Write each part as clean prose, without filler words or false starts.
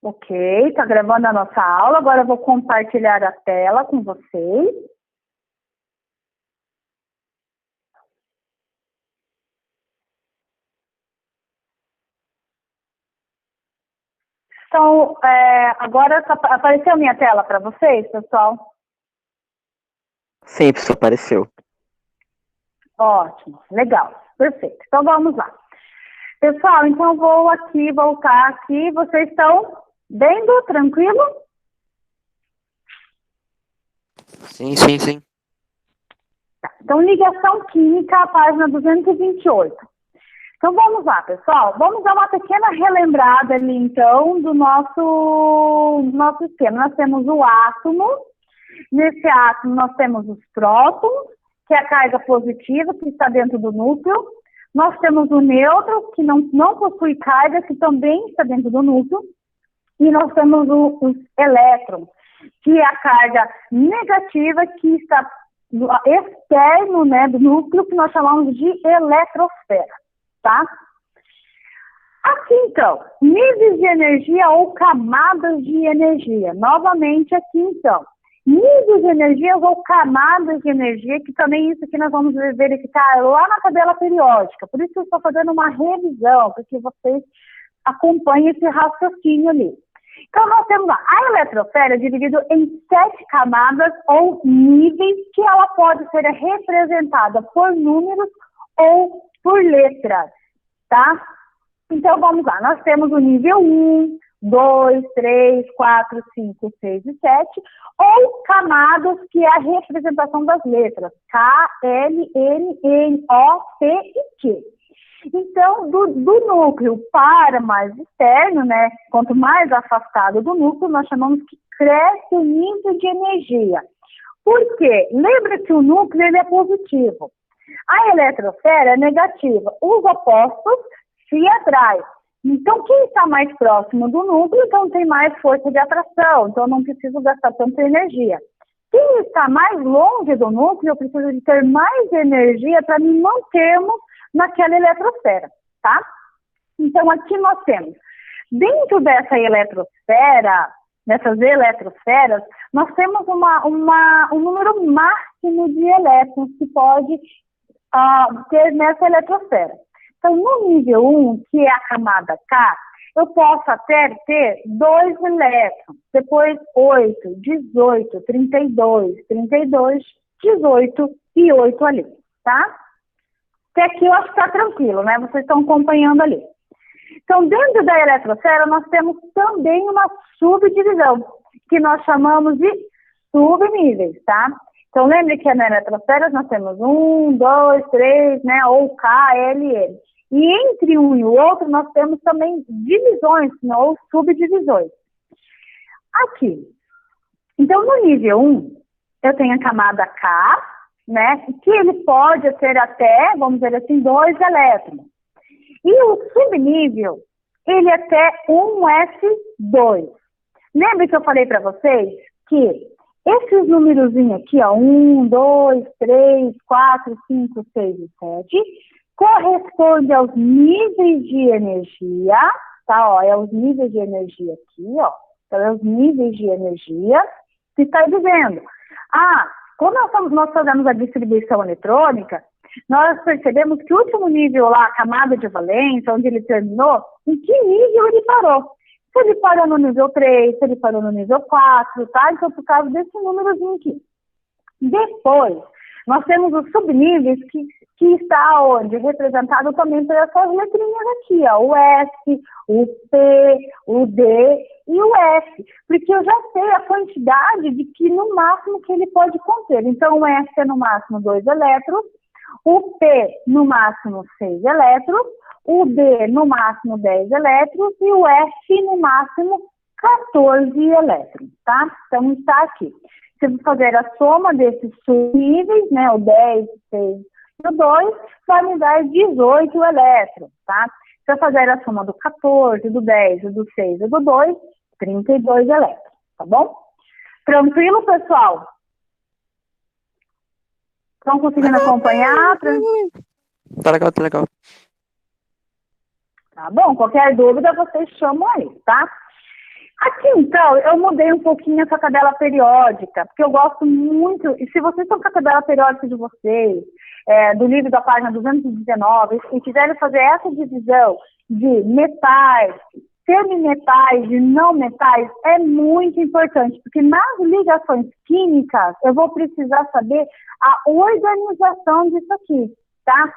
Ok, está gravando a nossa aula. Agora eu vou compartilhar a tela com vocês. Então, agora apareceu minha tela para vocês, pessoal? Sim, professor, apareceu. Ótimo, legal, perfeito. Então vamos lá. Pessoal, então eu vou voltar aqui. Vocês estão vendo? Tranquilo? Sim, sim, sim. Tá. Então, ligação química, página 228. Então vamos lá, pessoal. Vamos dar uma pequena relembrada ali, então, do nosso esquema. Nós temos o átomo. Nesse átomo nós temos os prótons, que é a carga positiva, que está dentro do núcleo. Nós temos o nêutron, que não possui carga, que também está dentro do núcleo. E nós temos os elétrons, que é a carga negativa, que está externo, né, do núcleo, que nós chamamos de eletrosfera, tá? Aqui, então, níveis de energia ou camadas de energia. Novamente aqui, então, níveis de energia ou camadas de energia, que também isso aqui nós vamos verificar lá na tabela periódica. Por isso que eu estou fazendo uma revisão, para que vocês acompanhem esse raciocínio ali. Então, nós temos lá, a eletrosfera é dividida em 7 camadas ou níveis, que ela pode ser representada por números ou por letras, tá? Então, vamos lá, nós temos o nível 1, 2, 3, 4, 5, 6 e 7, ou camadas, que é a representação das letras, K, L, N, N, O, P e Q. Então, do núcleo para mais externo, né, quanto mais afastado do núcleo, nós chamamos que cresce o nível de energia. Por quê? Lembra que o núcleo ele é positivo. A eletrosfera é negativa. Os opostos se atraem. Então, quem está mais próximo do núcleo, então tem mais força de atração. Então, eu não preciso gastar tanta energia. Quem está mais longe do núcleo, eu preciso de ter mais energia para me mantermos naquela eletrosfera, tá? Então, aqui nós temos, dentro dessa eletrosfera, nessas eletrosferas, nós temos um número máximo de elétrons que pode ter nessa eletrosfera. Então, no nível 1, que é a camada K, eu posso até ter 2 elétrons, depois 8, 18, 32, 32, 18 e 8 ali, tá? Até aqui eu acho que está tranquilo, né? Vocês estão acompanhando ali. Então, dentro da eletrosfera, nós temos também uma subdivisão, que nós chamamos de subníveis, tá? Então, lembre que na eletrosfera nós temos 1, 2, 3, né? Ou K, L, L. E entre um e o outro, nós temos também divisões, ou subdivisões. Aqui. Então, no nível 1, eu tenho a camada K, né, que ele pode ter até, vamos dizer assim, 2 elétrons. E o subnível, ele é até 1s2. Lembra que eu falei para vocês que esses númerozinhos aqui, ó, 1, 2, 3, 4, 5, 6 e 7, corresponde aos níveis de energia, tá, ó, é os níveis de energia aqui, ó, então é os níveis de energia que está dizendo. Quando nós fazemos a distribuição eletrônica, nós percebemos que o último nível lá, a camada de valência, onde ele terminou, em que nível ele parou? Se ele parou no nível 3, se ele parou no nível 4, tá? Então, por causa desse númerozinho aqui. Depois, nós temos os subníveis que está onde? Representado também por essas letrinhas aqui, ó, o S, o P, o D e o F, porque eu já sei a quantidade de que no máximo que ele pode conter. Então, o S é no máximo 2 elétrons, o P no máximo 6 elétrons, o D no máximo 10 elétrons e o F no máximo 14 elétrons, tá? Então, está aqui. Se eu fazer a soma desses subníveis, né, o 10, 6 e o 2, vai me dar 18 elétrons, tá? Se eu fazer a soma do 14, do 10, do 6 e do 2, 32 elétrons, tá bom? Tranquilo, pessoal? Estão conseguindo acompanhar? Tá legal, tá legal. Tá bom, qualquer dúvida vocês chamam aí, tá? Aqui, então, eu mudei um pouquinho essa tabela periódica, porque eu gosto muito, e se vocês estão com a tabela periódica de vocês, do livro da página 219, e quiserem fazer essa divisão de metais, semimetais e não metais, é muito importante, porque nas ligações químicas, eu vou precisar saber a organização disso aqui. Tá?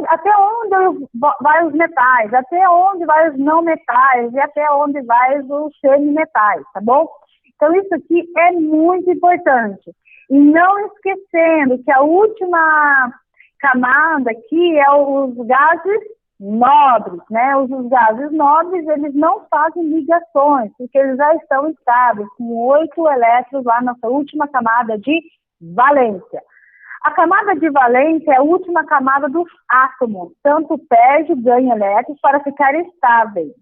Até onde vai os metais, até onde vai os não metais e até onde vai os semimetais, tá bom? Então isso aqui é muito importante. E não esquecendo que a última camada aqui é os gases nobres, né? Os gases nobres, eles não fazem ligações, porque eles já estão estáveis, com 8 elétrons lá na sua última camada de valência. A camada de valência é a última camada dos átomos, tanto perde, ganha elétrons para ficar estáveis.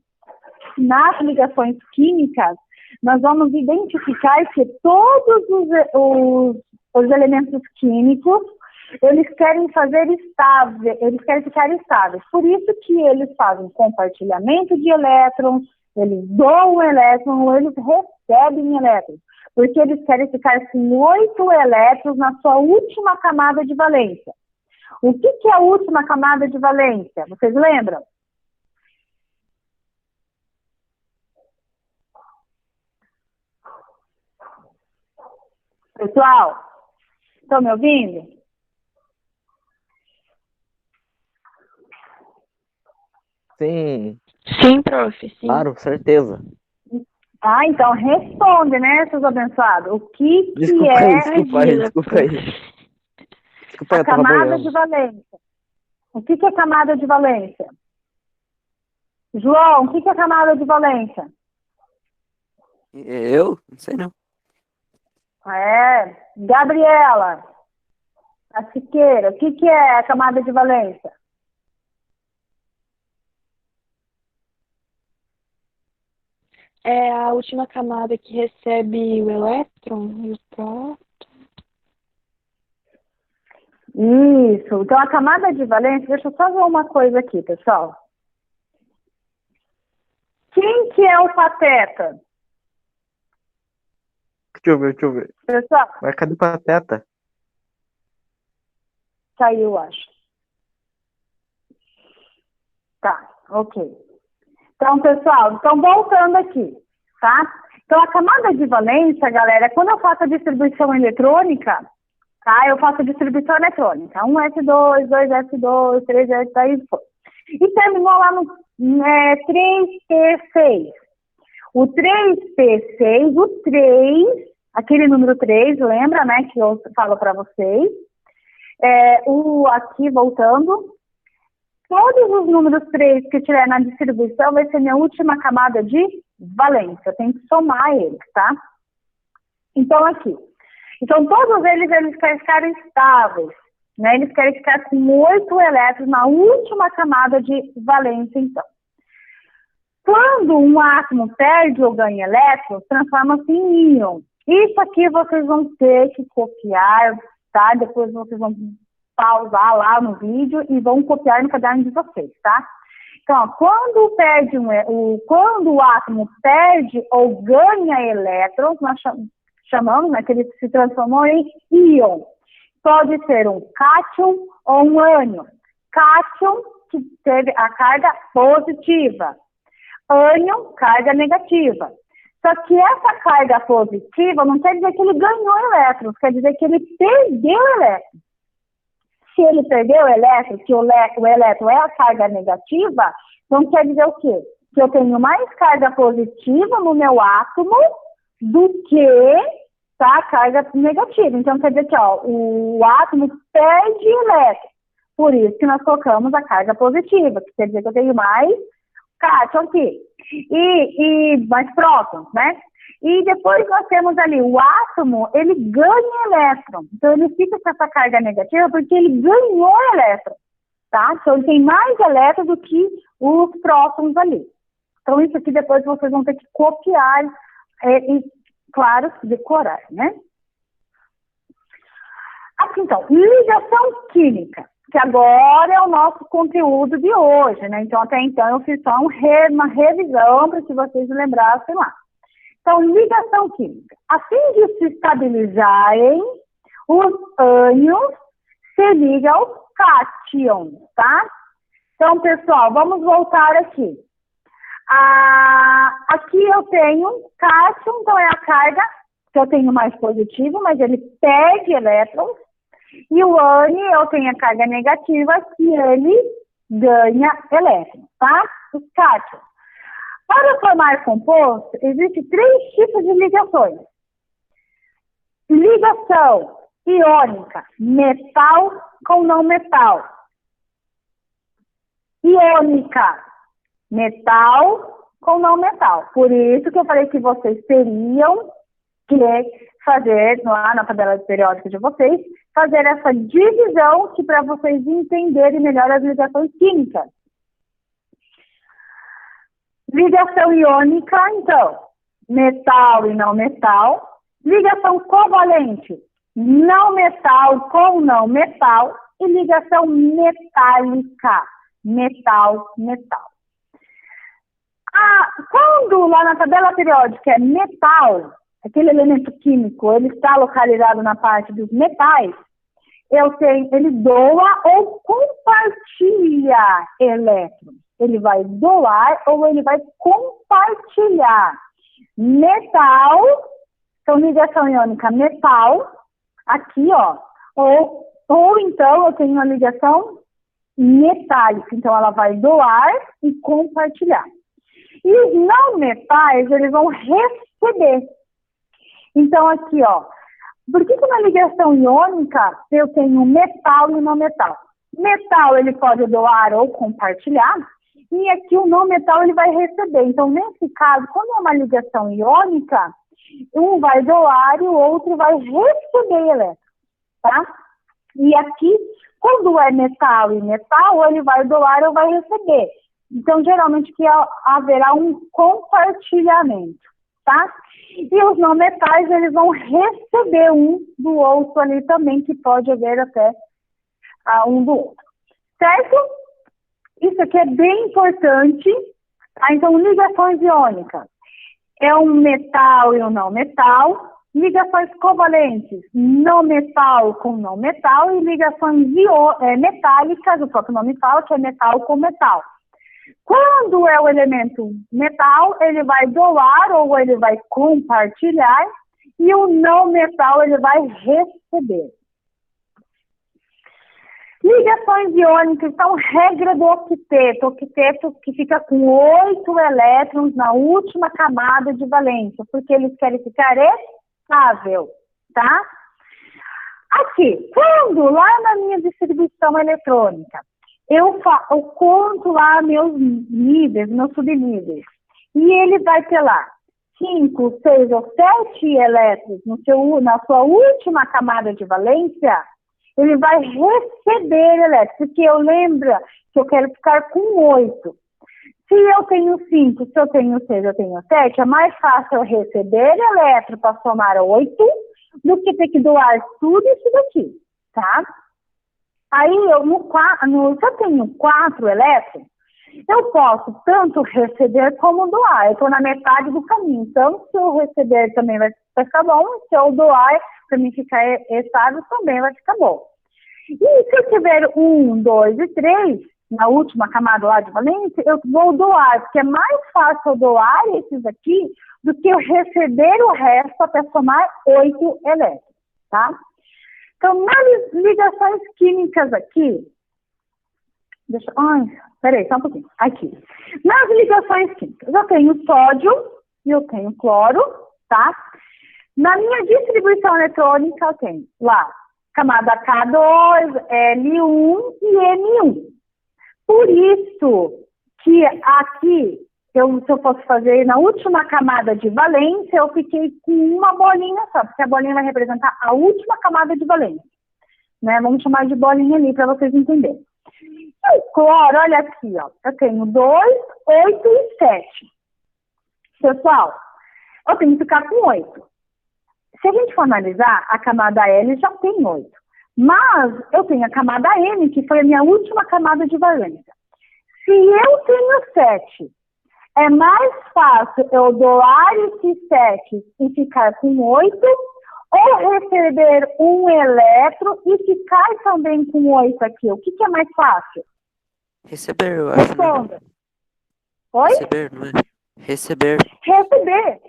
Nas ligações químicas, nós vamos identificar que todos os elementos químicos, eles querem fazer estáveis, eles querem ficar estáveis. Por isso que eles fazem compartilhamento de elétrons, eles doam elétrons ou eles recebem elétrons. Porque eles querem ficar com 8 elétrons na sua última camada de valência. O que é a última camada de valência? Vocês lembram? Pessoal, estão me ouvindo? Sim, Sim, prof, sim. claro, certeza. Então responde, né, seus abençoados? O que Desculpa é aí, desculpa aí. Desculpa aí, a eu tava camada banhando. de valência? O que é camada de valência? João, o que é camada de valência? Eu? Não sei não. Gabriela, a Siqueira, o que é a camada de valência? É a última camada que recebe o elétron e o próton. Isso. Então, a camada de valência, deixa eu só ver uma coisa aqui, pessoal. Quem que é o pateta? Deixa eu ver. Pessoal, Mas cadê o Pateta? saiu, acho. Tá, ok. Então, pessoal, voltando aqui, tá? Então, a camada de valência, galera, quando eu faço a distribuição eletrônica, tá? Eu faço a distribuição eletrônica. 1s2, 2s2, 3s, aí foi. E terminou lá no 3p6. O 3p6, o 3, aquele número 3, lembra, né, que eu falo para vocês. Aqui, voltando, todos os números 3 que tiver na distribuição vai ser minha última camada de valência. Eu tenho que somar eles, tá? Então, aqui. Então, todos eles querem ficar estáveis, né? Eles querem ficar com 8 elétrons na última camada de valência, então. Quando um átomo perde ou ganha elétrons, transforma-se em íon. Isso aqui vocês vão ter que copiar, tá? Depois vocês vão pausar lá no vídeo e vão copiar no caderno de vocês, tá? Então, ó, quando o átomo perde ou ganha elétrons, nós chamamos, né, que ele se transformou em íon. Pode ser um cátion ou um ânion. Cátion, que teve a carga positiva. Ânion, carga negativa. Só que essa carga positiva não quer dizer que ele ganhou elétrons, quer dizer que ele perdeu elétrons. Se ele perdeu o elétron, que o elétron é a carga negativa, então quer dizer o quê? Que eu tenho mais carga positiva no meu átomo do que a carga negativa. Então quer dizer que o átomo perde elétron. Por isso que nós colocamos a carga positiva, que quer dizer que eu tenho mais cátion aqui. E mais prótons, né? E depois nós temos ali o átomo, ele ganha elétron. Então ele fica com essa carga negativa porque ele ganhou elétron, tá? Então ele tem mais elétron do que os prótons ali. Então isso aqui depois vocês vão ter que copiar e, claro, decorar, né? Aqui então, ligação química. que agora é o nosso conteúdo de hoje, né? Então, até então, eu fiz só uma revisão para que vocês lembrassem lá. Então, ligação química. A fim de se estabilizarem, os ânions se ligam aos cátions, tá? Então, pessoal, vamos voltar aqui. Aqui eu tenho cátion, então é a carga que eu tenho mais positivo, mas ele perde elétrons. E o ânion, eu tenho a carga negativa, que ele ganha elétrons, tá? Os cátions. Para formar composto, existem 3 tipos de ligações. Ligação iônica, metal com não metal. Iônica, metal com não metal. Por isso que eu falei que vocês teriam que fazer, lá na tabela periódica de vocês, fazer essa divisão que para vocês entenderem melhor as ligações químicas. Ligação iônica, então, metal e não metal. Ligação covalente, não metal com não metal. E ligação metálica, metal, metal. Quando lá na tabela periódica é metal, aquele elemento químico, ele está localizado na parte dos metais, ele doa ou compartilha elétrons. Ele vai doar ou ele vai compartilhar. Metal, então ligação iônica metal, aqui ó, ou então eu tenho uma ligação metálica, então ela vai doar e compartilhar. E os não metais, eles vão receber. Então aqui ó, por que na ligação iônica eu tenho metal e não metal? Metal ele pode doar ou compartilhar, e aqui o não metal ele vai receber. Então, nesse caso, quando é uma ligação iônica, um vai doar e o outro vai receber elétrons, tá? E aqui, quando é metal e metal, ele vai doar ou vai receber. Então, geralmente, que haverá um compartilhamento, tá? E os não metais, eles vão receber um do outro ali também, que pode haver até um do outro, certo? Isso aqui é bem importante, tá? Então, ligações iônicas. É um metal e um não metal. Ligações covalentes, não metal com não metal. E ligações metálicas, o próprio nome fala que é metal com metal. Quando é o elemento metal, ele vai doar ou ele vai compartilhar. E o não metal, ele vai receber. Ligações iônicas são regra do octeto. Octeto que fica com 8 elétrons na última camada de valência, porque eles querem ficar estável, tá? Aqui, quando lá na minha distribuição eletrônica, eu conto lá meus níveis, meus subníveis, e ele vai ter lá 5, 6 ou 7 elétrons na sua última camada de valência, ele vai receber elétrons, porque eu lembro que eu quero ficar com 8. Se eu tenho 5, se eu tenho 6, eu tenho 7, é mais fácil eu receber elétrons para somar 8 do que ter que doar tudo isso daqui, tá? Aí, se eu tenho 4 elétrons, eu posso tanto receber como doar. Eu estou na metade do caminho. Então, se eu receber também vai ficar bom, se eu doar, para mim ficar estável, também vai ficar bom. E se eu tiver 1, 2 e 3, na última camada lá de valência, eu vou doar, porque é mais fácil eu doar esses aqui do que eu receber o resto até somar 8 elétrons, tá? Então, nas ligações químicas aqui, peraí, só um pouquinho. Aqui. Nas ligações químicas, eu tenho sódio e eu tenho cloro, tá? Na minha distribuição eletrônica, eu tenho lá camada K2, L1 e M1. Por isso que aqui, se eu fosse fazer na última camada de valência, eu fiquei com uma bolinha só, porque a bolinha vai representar a última camada de valência. Né? Vamos chamar de bolinha ali para vocês entenderem. E o cloro, olha aqui, ó, eu tenho 2, 8 e 7. Pessoal, eu tenho que ficar com 8. Se a gente for analisar, a camada L já tem 8. Mas eu tenho a camada N, que foi a minha última camada de valência. Se eu tenho 7, é mais fácil eu doar esse 7 e ficar com 8, ou receber um elétron e ficar também com 8 aqui? O que é mais fácil? Receber, eu acho. Né? Responda. Oi? Receber, não é? Receber. Receber.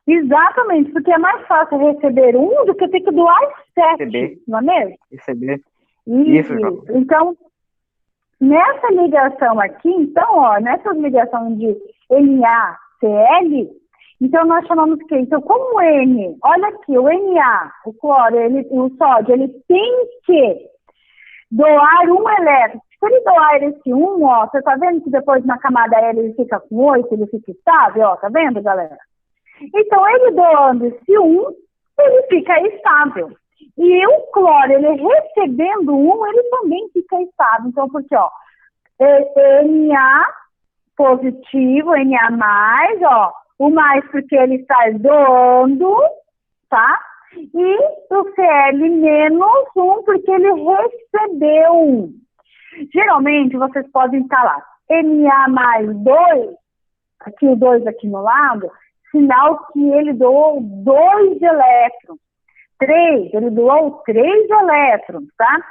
Exatamente, porque é mais fácil receber 1 do que ter que doar 7, Receber. não é mesmo? Receber. Isso. Então, nessa ligação aqui, então, ó, nessa ligação de NaCl, então nós chamamos que, então, como N, olha aqui, o Na, o cloro, o sódio, ele tem que doar um elétron. Se ele doar esse 1, ó, você tá vendo que depois na camada L ele fica com 8, ele fica estável, ó, tá vendo, galera? Então, ele doando esse 1, ele fica estável. E o cloro, ele recebendo 1, ele também fica estável. Então, porque, ó, Na positivo, Na+, ó, o mais porque ele está doando, tá? E o Cl menos 1 porque ele recebeu 1. Geralmente, vocês podem estar lá, Na mais 2, aqui o 2 aqui no lado, sinal que ele doou 2 elétrons. 3, ele doou 3 elétrons, tá?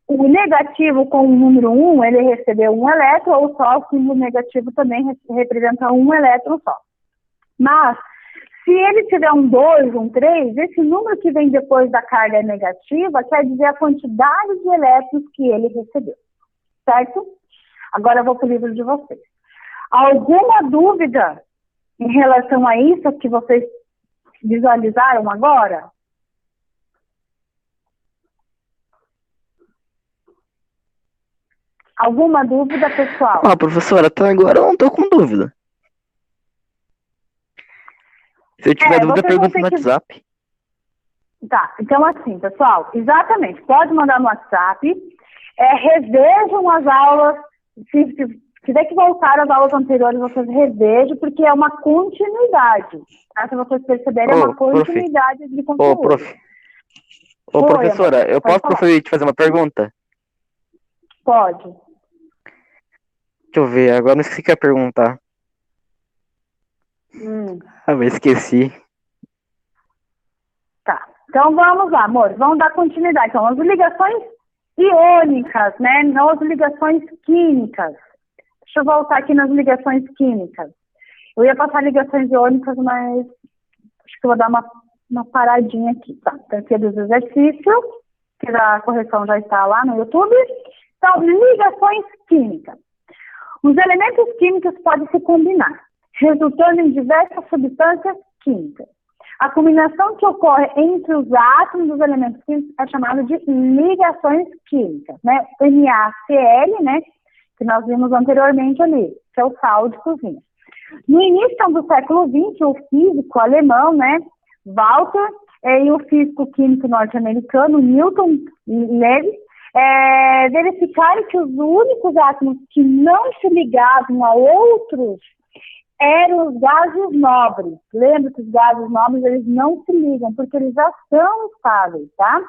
O negativo com o número 1, ele recebeu 1 elétron, ou só o símbolo negativo também representa 1 elétron só. Mas, se ele tiver um 2, um 3, esse número que vem depois da carga negativa quer dizer a quantidade de elétrons que ele recebeu, certo? Agora eu vou para o livro de vocês. Alguma dúvida em relação a isso que vocês visualizaram agora? Alguma dúvida, pessoal? Professora, até agora eu não tô com dúvida. Se eu tiver dúvida, pergunta no WhatsApp. Tá, então assim, pessoal, exatamente, pode mandar no WhatsApp, revejam as aulas, se tiver que voltar às aulas anteriores, vocês revejam, porque é uma continuidade, tá? Se vocês perceberem, é uma continuidade de conteúdo. Professora, eu posso te fazer uma pergunta? Pode. Deixa eu ver, agora não esqueci o que ia perguntar. Mas esqueci. Tá, então vamos lá, amor, vamos dar continuidade. Então, as ligações iônicas, né, não as ligações químicas. Deixa eu voltar aqui nas ligações químicas. Eu ia passar ligações iônicas, mas acho que eu vou dar uma paradinha aqui, tá? Então, aqui é dos exercícios, que a correção já está lá no YouTube. Então, ligações químicas. Os elementos químicos podem se combinar, resultando em diversas substâncias químicas. A combinação que ocorre entre os átomos dos elementos químicos é chamada de ligações químicas, né? NaCl, né? Que nós vimos anteriormente ali, que é o sal de cozinha. No início do século XX, o físico alemão, né, Walter, e o físico químico norte-americano, Newton Lewis, verificaram que os únicos átomos que não se ligavam a outros eram os gases nobres. Lembra que os gases nobres, eles não se ligam, porque eles já são estáveis, tá?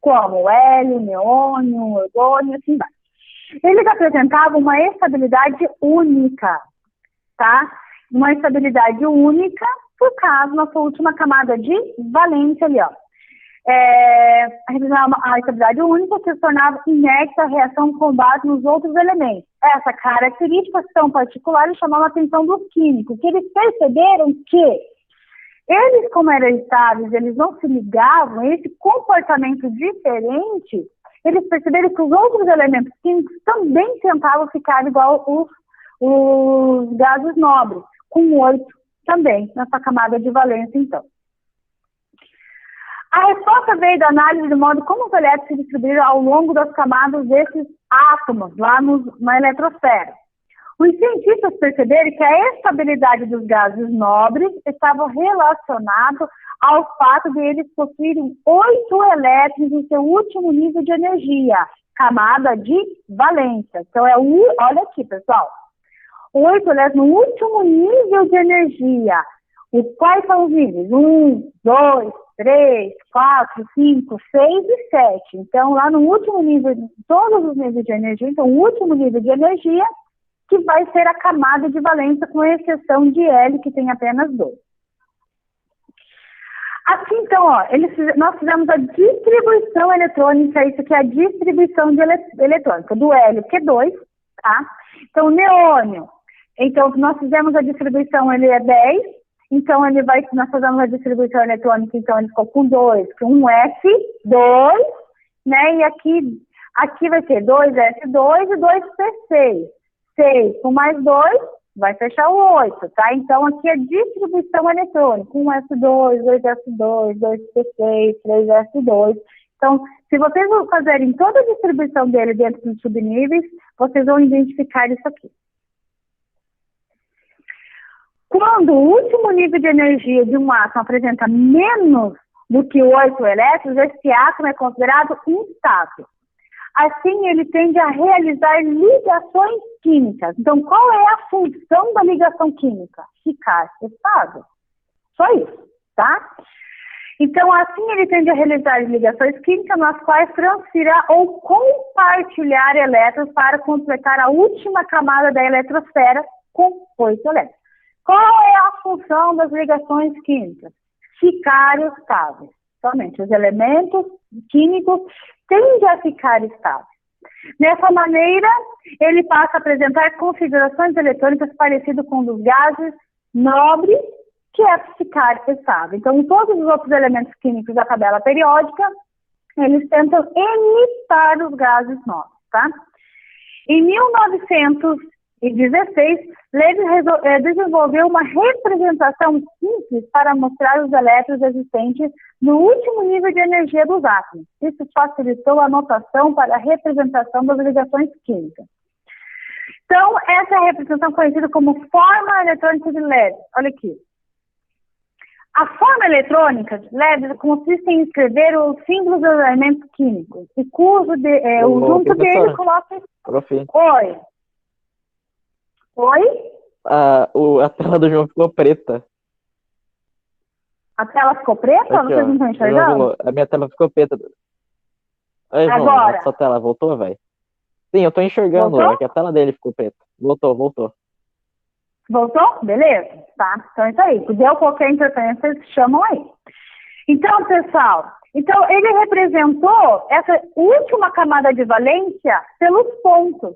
Como o hélio, o neônio, o orgônio, assim vai. Eles apresentavam uma estabilidade única, tá? Uma estabilidade única, por causa da sua última camada de valência ali, ó. A estabilidade única se tornava inerte à reação com base nos outros elementos. Essa característica tão particular chamava a atenção dos químicos, que eles perceberam que eles, como eram estáveis, eles não se ligavam, esse comportamento diferente, eles perceberam que os outros elementos químicos também tentavam ficar igual os gases nobres, com 8 também, nessa camada de valência, então. A resposta veio da análise do modo como os elétrons se distribuíram ao longo das camadas desses átomos, lá na eletrosfera. Os cientistas perceberam que a estabilidade dos gases nobres estava relacionada ao fato de eles possuírem 8 elétrons em seu último nível de energia, camada de valência. Então, olha aqui, pessoal, 8 elétrons no último nível de energia. Quais são os níveis? 1, 2, 3, 4, 5, 6 e 7. Então, lá no último nível, todos os níveis de energia, então o último nível de energia, que vai ser a camada de valência, com exceção de L, que tem apenas 2. Aqui, então, ó, nós fizemos a distribuição eletrônica, isso aqui é a distribuição de eletrônica, do Hélio, que é 2, tá? Então, o neônio, então, nós fizemos a distribuição, ele é 10, então, nós fazemos a distribuição eletrônica, então, ele ficou com 2, com um F2, né? E aqui vai ser 2S2 e 2P6. 6 com mais 2, vai fechar o 8, tá? Então, aqui é distribuição eletrônica. 1S2, 2S2, 2P6, 3S2. Então, se vocês vão fazerem toda a distribuição dele dentro dos subníveis, vocês vão identificar isso aqui. Quando o último nível de energia de um átomo apresenta menos do que 8 elétrons, esse átomo é considerado instável. Assim, ele tende a realizar ligações químicas. Então, qual é a função da ligação química? Ficar estável. Só isso, tá? Então, assim, ele tende a realizar ligações químicas nas quais transferirá ou compartilhar elétrons para completar a última camada da eletrosfera com 8 elétrons. Qual é a função das ligações químicas? Ficar estáveis. Somente os elementos químicos tendem a ficar estáveis. Dessa maneira, ele passa a apresentar configurações eletrônicas parecidas com dos gases nobres, que é ficar estável. Então, todos os outros elementos químicos da tabela periódica, eles tentam imitar os gases nobres, tá? Em 1916, Levi desenvolveu uma representação simples para mostrar os elétrons existentes no último nível de energia dos átomos. Isso facilitou a notação para a representação das ligações químicas. Então, essa é a representação conhecida como forma eletrônica de Levi. Olha aqui. A forma eletrônica de Levi consiste em escrever os símbolos dos elementos químicos e o junto dele coloca... Oi. Oi? A tela do João ficou preta. A tela ficou preta? Aqui, vocês não estão enxergando? A minha tela ficou preta. Aí, João, agora? A sua tela voltou, velho? Sim, eu tô enxergando. É que a tela dele ficou preta. Voltou. Voltou? Beleza. Tá. Então é isso aí. Se deu qualquer interferência, vocês chamam aí. Então, pessoal, ele representou essa última camada de valência pelos pontos,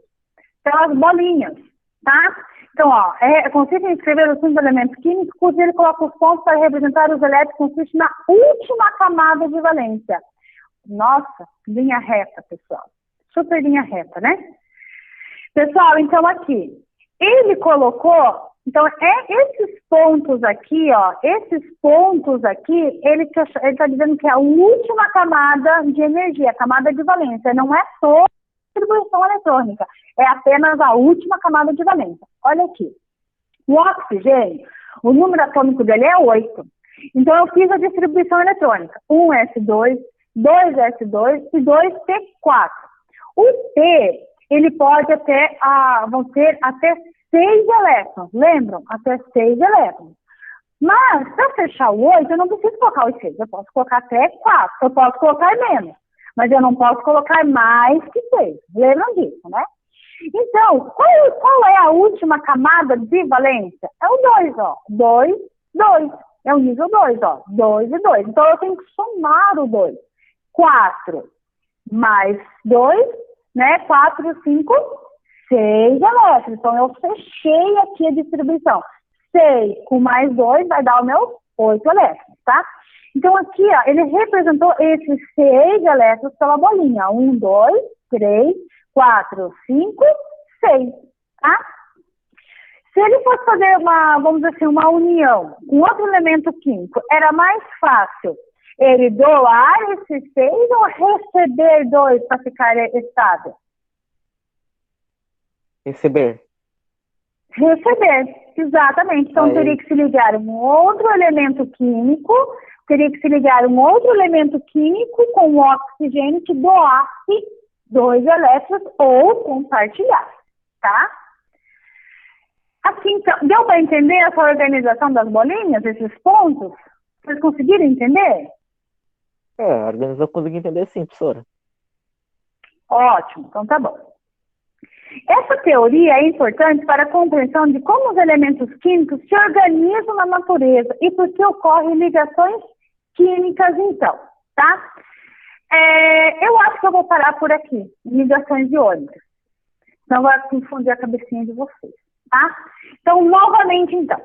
pelas bolinhas, tá? Então, ó, consiste em escrever os 5 elementos químicos, cujo ele coloca os pontos para representar os elétrons, consiste na última camada de valência. Nossa, linha reta, pessoal. Super linha reta, né? Pessoal, então aqui, ele colocou, então esses pontos aqui, ó, ele está dizendo que é a última camada de energia, a camada de valência, não é só distribuição eletrônica, é apenas a última camada de valência. Olha aqui, o oxigênio, o número atômico dele é 8. Então, eu fiz a distribuição eletrônica, 1s2, 2s2 e 2p4. O P, ele pode vão ter até 6 elétrons, lembram? Até 6 elétrons. Mas, para fechar o 8, eu não preciso colocar os 6, eu posso colocar até 4, eu posso colocar menos. Mas eu não posso colocar mais que 6. Lembram disso, né? Então, qual é a última camada de valência? É o 2, ó. 2, 2. É o nível 2, ó. 2 e 2. Então, eu tenho que somar o 2. 4 mais 2, né? 4, 5, 6 elétrons. Então, eu fechei aqui a distribuição. 6 com mais 2 vai dar o meu 8 elétrons, tá? Então, aqui, ó, ele representou esses 6 elétrons pela bolinha. 1, 2, 3, 4, 5, 6, tá? Se ele fosse fazer vamos dizer assim, uma união com outro elemento químico, era mais fácil ele doar esses 6 ou receber 2 para ficar estável? Receber, exatamente. Então, aí teria que se ligar um outro elemento químico, com o oxigênio que doasse 2 elétrons ou compartilhar, tá? Assim, então, deu para entender essa organização das bolinhas, esses pontos? Vocês conseguiram entender? A organização eu consigo entender sim, professora. Ótimo, então tá bom. Essa teoria é importante para a compreensão de como os elementos químicos se organizam na natureza e por que ocorrem ligações químicas, então, tá? Eu acho que eu vou parar por aqui, ligações iônicas. Não vai confundir a cabecinha de vocês, tá? Então, novamente, então,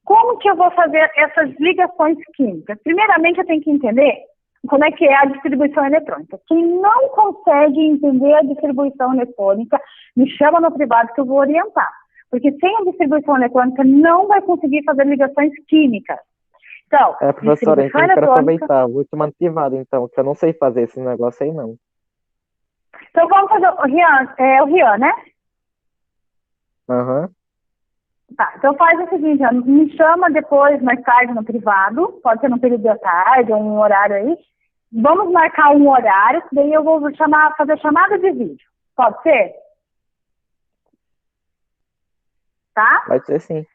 como que eu vou fazer essas ligações químicas? Primeiramente, eu tenho que entender como é que é a distribuição eletrônica. Quem não consegue entender a distribuição eletrônica, me chama no privado que eu vou orientar. Porque sem a distribuição eletrônica, não vai conseguir fazer ligações químicas. Então, professora, então eu quero aproveitar, vou te manter privado, então, que eu não sei fazer esse negócio aí, não. Então, vamos fazer o Rian, né? Aham. Tá, então faz o seguinte, me chama depois, mais tarde, no privado, pode ser no período da tarde ou um horário aí. Vamos marcar um horário, daí eu vou fazer chamada de vídeo. Pode ser? Tá? Pode ser sim.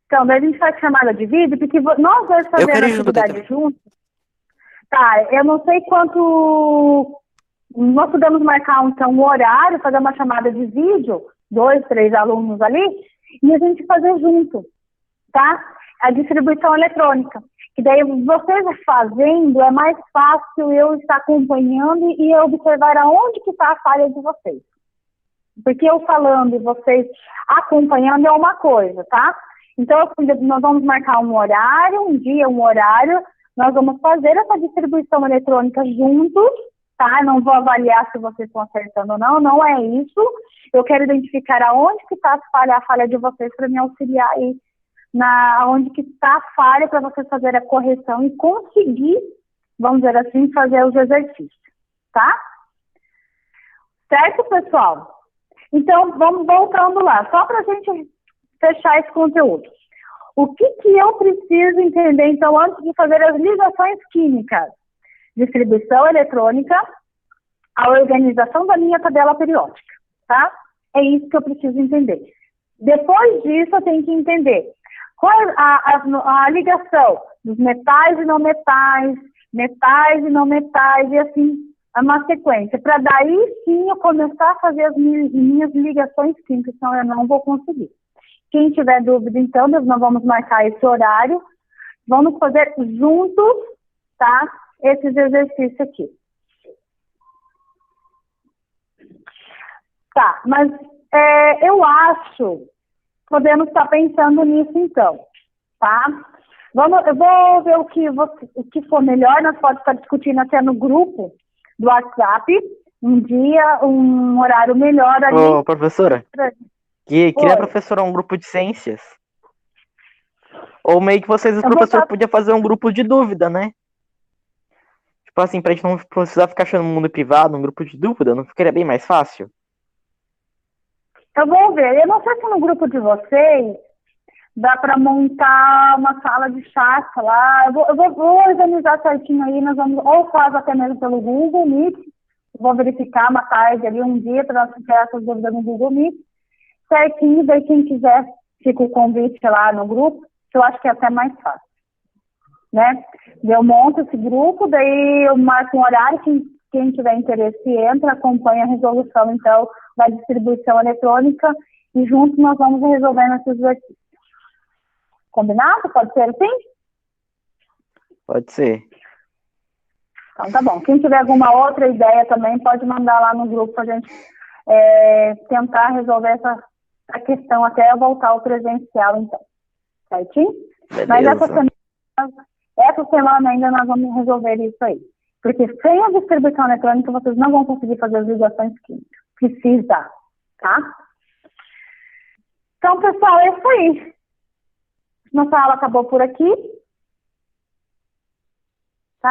Então, daí a gente faz chamada de vídeo, porque nós dois fazendo a atividade juntos. Tá, eu não sei quanto... Nós podemos marcar, então, um horário, fazer uma chamada de vídeo, 2, 3 alunos ali, e a gente fazer junto, tá? A distribuição eletrônica. Que daí vocês fazendo, é mais fácil eu estar acompanhando e observar aonde que está a falha de vocês. Porque eu falando e vocês acompanhando é uma coisa, tá? Então, nós vamos marcar um horário, um dia, um horário, nós vamos fazer essa distribuição eletrônica juntos, tá? Não vou avaliar se vocês estão acertando ou não, não é isso. Eu quero identificar aonde que está a falha de vocês para me auxiliar aí, onde que está a falha para vocês fazerem a correção e conseguir, vamos dizer assim, fazer os exercícios, tá? Certo, pessoal? Então, vamos voltando lá, só para a gente fechar esse conteúdo. O que eu preciso entender, então, antes de fazer as ligações químicas? Distribuição eletrônica, a organização da minha tabela periódica, tá? É isso que eu preciso entender. Depois disso, eu tenho que entender qual é a ligação dos metais e não metais, e assim, é uma sequência. Para daí, sim, eu começar a fazer as minhas ligações químicas, senão eu não vou conseguir. Quem tiver dúvida, então, nós não vamos marcar esse horário. Vamos fazer juntos, tá? Esses exercícios aqui. Tá, mas eu acho, podemos estar pensando nisso então, tá? Eu vou ver o que for melhor, nós podemos estar discutindo até no grupo do WhatsApp, um dia, um horário melhor ali. Ô, professora, queria a professora um grupo de ciências. Ou meio que vocês, o professor, podia fazer um grupo de dúvida, né? Tipo assim, pra gente não precisar ficar achando no mundo privado, um grupo de dúvida, não ficaria bem mais fácil? Eu vou ver. Eu não sei se no grupo de vocês dá para montar uma sala de chat lá. Eu vou organizar certinho aí, nós vamos, ou faz até mesmo pelo Google Meet, vou verificar uma tarde ali, um dia, para nós ficar essas dúvidas no Google Meet, certinho, daí quem quiser fica o convite lá no grupo, que eu acho que é até mais fácil, né? Eu monto esse grupo, daí eu marco um horário, quem tiver interesse entra, acompanha a resolução, então, da distribuição eletrônica, e juntos nós vamos resolvendo esses exercícios. Combinado? Pode ser assim? Pode ser. Então tá bom. Quem tiver alguma outra ideia também pode mandar lá no grupo para a gente tentar resolver essa questão até voltar ao presencial, então. Certinho? Beleza. Mas essa semana ainda nós vamos resolver isso aí. Porque sem a distribuição eletrônica vocês não vão conseguir fazer as ligações químicas. Precisa, tá? Então, pessoal, é isso aí. Nossa aula acabou por aqui.